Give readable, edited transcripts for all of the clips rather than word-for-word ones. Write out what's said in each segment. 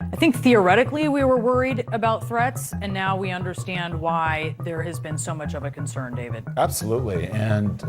I think theoretically we were worried about threats, and now we understand why there has been so much of a concern, David. Absolutely, and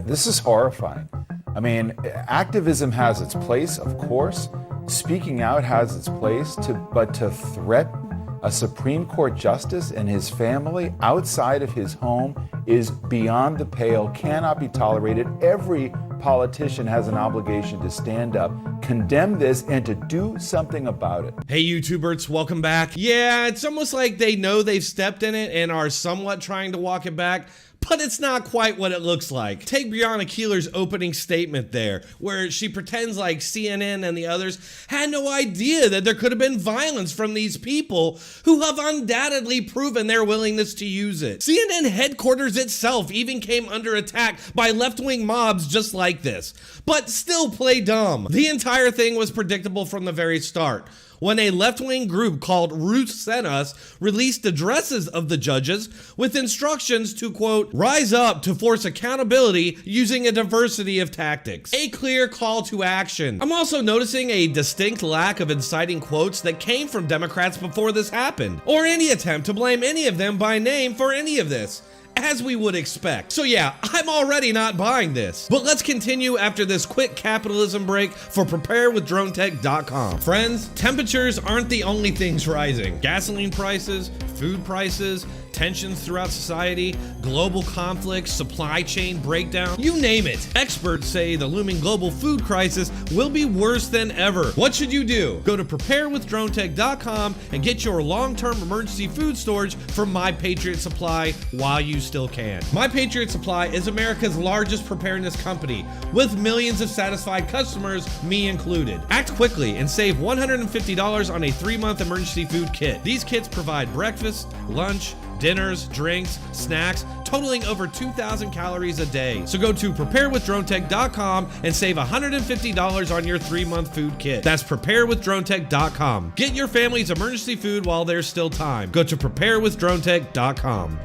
this is horrifying. I mean, activism has its place, of course. Speaking out has its place, but to threaten a Supreme Court justice and his family outside of his home is beyond the pale, cannot be tolerated. Every politician has an obligation to stand up, condemn this, and to do something about it. Hey YouTubers, welcome back. Yeah, it's almost like they know they've stepped in it and are somewhat trying to walk it back, but it's not quite what it looks like. Take Breonna Keeler's opening statement there, where she pretends like CNN and the others had no idea that there could have been violence from these people who have undoubtedly proven their willingness to use it. CNN headquarters itself even came under attack by left-wing mobs just like this, but still play dumb. The entire thing was predictable from the very start. When a left-wing group called Ruth Sent Us released addresses of the judges with instructions to, quote, rise up to force accountability using a diversity of tactics. A clear call to action. I'm also noticing a distinct lack of inciting quotes that came from Democrats before this happened, or any attempt to blame any of them by name for any of this, as we would expect. So yeah, I'm already not buying this. But let's continue after this quick capitalism break for preparewithdronetek.com. Friends, temperatures aren't the only things rising. Gasoline prices, food prices, tensions throughout society, global conflicts, supply chain breakdown, you name it. Experts say the looming global food crisis will be worse than ever. What should you do? Go to preparewithdronetek.com and get your long-term emergency food storage from My Patriot Supply while you still can. My Patriot Supply is America's largest preparedness company with millions of satisfied customers, me included. Act quickly and save $150 on a 3-month emergency food kit. These kits provide breakfast, lunch, dinners, drinks, snacks, totaling over 2,000 calories a day. So go to preparewithdronetek.com and save $150 on your 3-month food kit. That's preparewithdronetek.com. Get your family's emergency food while there's still time. Go to preparewithdronetek.com.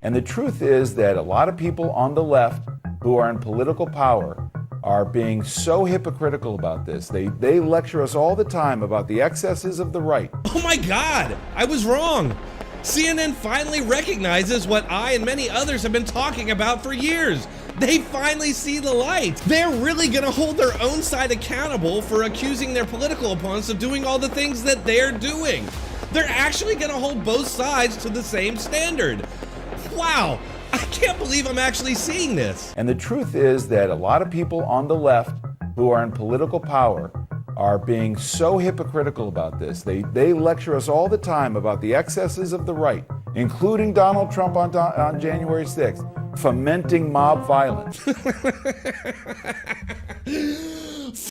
And the truth is that a lot of people on the left who are in political power are being so hypocritical about this. They lecture us all the time about the excesses of the right. Oh my God, I was wrong. CNN finally recognizes what I and many others have been talking about for years. They finally see the light. They're really gonna hold their own side accountable for accusing their political opponents of doing all the things that they're doing. They're actually gonna hold both sides to the same standard. Wow. I can't believe I'm actually seeing this. And the truth is that a lot of people on the left who are in political power are being so hypocritical about this. They lecture us all the time about the excesses of the right, including Donald Trump on January 6th, fomenting mob violence.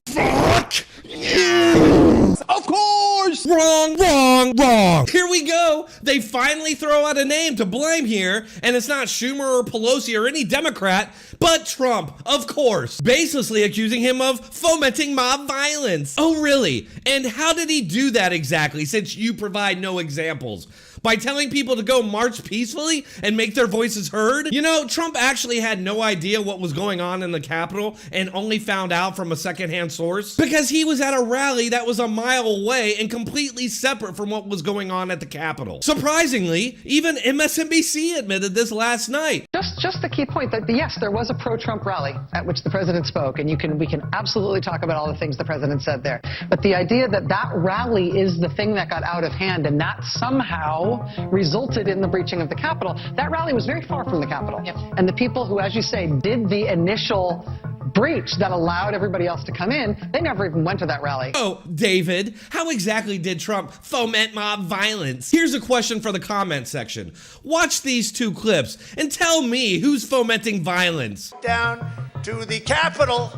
Fuck you! Of course! Wrong, wrong, wrong. Here we go. They finally throw out a name to blame here, and it's not Schumer or Pelosi or any Democrat, but Trump, of course, baselessly accusing him of fomenting mob violence. Oh, really? And how did he do that exactly, since you provide no examples? By telling people to go march peacefully and make their voices heard? You know, Trump actually had no idea what was going on in the Capitol and only found out from a secondhand source because he was at a rally that was a mile away and completely separate from what was going on at the Capitol. Surprisingly, even MSNBC admitted this last night. Just the key point that yes, there was a pro-Trump rally at which the president spoke, and we can absolutely talk about all the things the president said there. But the idea that that rally is the thing that got out of hand and that somehow resulted in the breaching of the Capitol, that rally was very far from the Capitol. Yep. And the people who, as you say, did the initial breach that allowed everybody else to come in, they never even went to that rally. Oh, David, how exactly did Trump foment mob violence? Here's a question for the comment section. Watch these two clips and tell me who's fomenting violence. Down to the Capitol,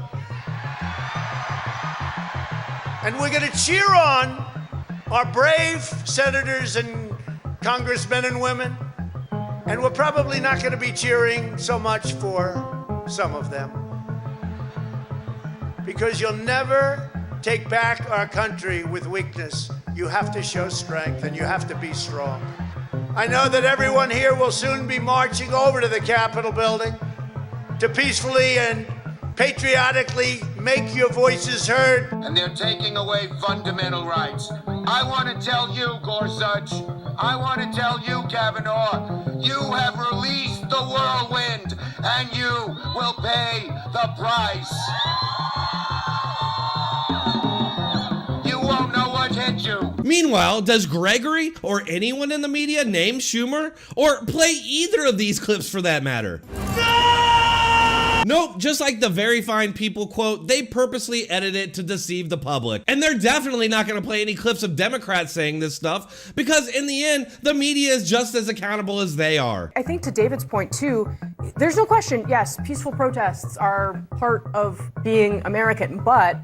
and we're going to cheer on our brave senators and congressmen and women, and we're probably not going to be cheering so much for some of them, because you'll never take back our country with weakness. You have to show strength, and you have to be strong. I know that everyone here will soon be marching over to the Capitol building, to peacefully and patriotically make your voices heard. And they're taking away fundamental rights. I want to tell you, Gorsuch, I want to tell you, Kavanaugh, you have released the whirlwind, and you will pay the price. You won't know what hit you. Meanwhile, does Gregory or anyone in the media name Schumer or play either of these clips for that matter? Nope, just like the very fine people quote, they purposely edit it to deceive the public. And they're definitely not gonna play any clips of Democrats saying this stuff because in the end, the media is just as accountable as they are. I think to David's point too, there's no question, yes, peaceful protests are part of being American, but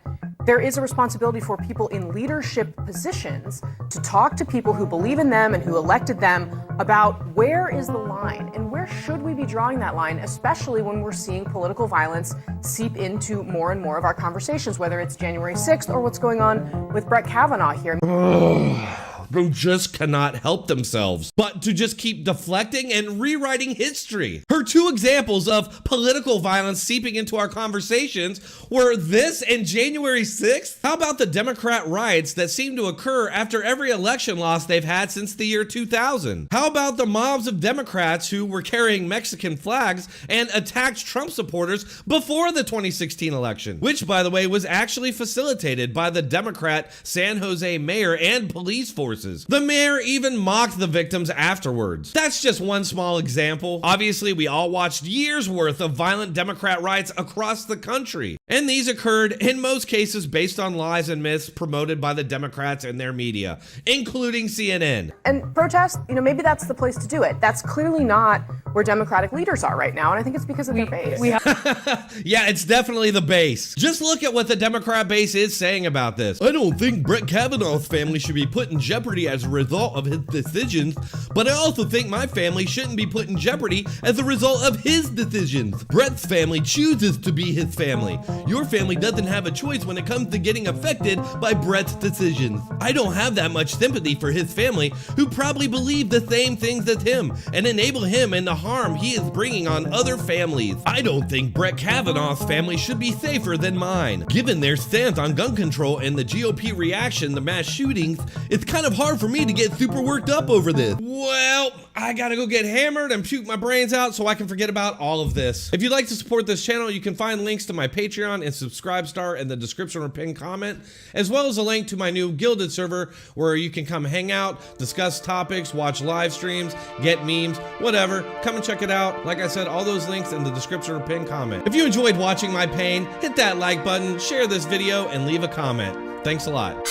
there is a responsibility for people in leadership positions to talk to people who believe in them and who elected them about where is the line and where should we be drawing that line, especially when we're seeing political violence seep into more and more of our conversations, whether it's January 6th or what's going on with Brett Kavanaugh here. Who just cannot help themselves but to just keep deflecting and rewriting history. Her two examples of political violence seeping into our conversations were this and January 6th. How about the Democrat riots that seem to occur after every election loss they've had since the year 2000? How about the mobs of Democrats who were carrying Mexican flags and attacked Trump supporters before the 2016 election, which by the way was actually facilitated by the Democrat San Jose mayor and police force. The mayor even mocked the victims afterwards. That's just one small example. Obviously, we all watched years worth of violent Democrat riots across the country. And these occurred in most cases based on lies and myths promoted by the Democrats and their media, including CNN. And protest, maybe that's the place to do it. That's clearly not where Democratic leaders are right now, and I think it's because of their base. Yeah, it's definitely the base. Just look at what the Democrat base is saying about this. I don't think Brett Kavanaugh's family should be put in jeopardy as a result of his decisions, but I also think my family shouldn't be put in jeopardy as a result of his decisions. Brett's family chooses to be his family. Your family doesn't have a choice when it comes to getting affected by Brett's decisions. I don't have that much sympathy for his family, who probably believe the same things as him and enable him in the harm he is bringing on other families. I don't think Brett Kavanaugh's family should be safer than mine. Given their stance on gun control and the GOP reaction to mass shootings, it's kind of hard for me to get super worked up over this. Well, I gotta go get hammered and puke my brains out so I can forget about all of this. If you'd like to support this channel, you can find links to my Patreon and Subscribe Star in the description or pinned comment, as well as a link to my new Gilded server where you can come hang out, discuss topics, watch live streams, get memes, whatever. Come and check it out. Like I said, all those links in the description or pinned comment. If you enjoyed watching my pain, hit that like button, share this video, and leave a comment. Thanks a lot.